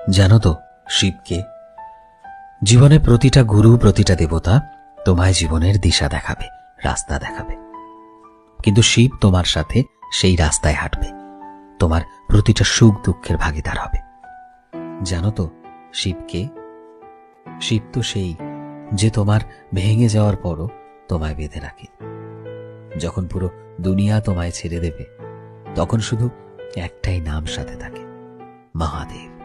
জানো তো শিবকে? জীবনে প্রতিটা গুরু, প্রতিটা দেবতা তোমায় জীবনের দিশা দেখাবে, রাস্তা দেখাবে, কিন্তু শিব তোমার সাথে সেই রাস্তায় হাঁটবে, তোমার প্রতিটা সুখ দুঃখের ভাগিদার হবে। জানো তো শিবকে? শিব তো সেই যে তোমার ভেঙে যাওয়ার পরও তোমায় বেঁধে রাখে। যখন পুরো দুনিয়া তোমায় ছেড়ে দেবে, তখন শুধু একটাই নাম সাথে থাকে, মহাদেব।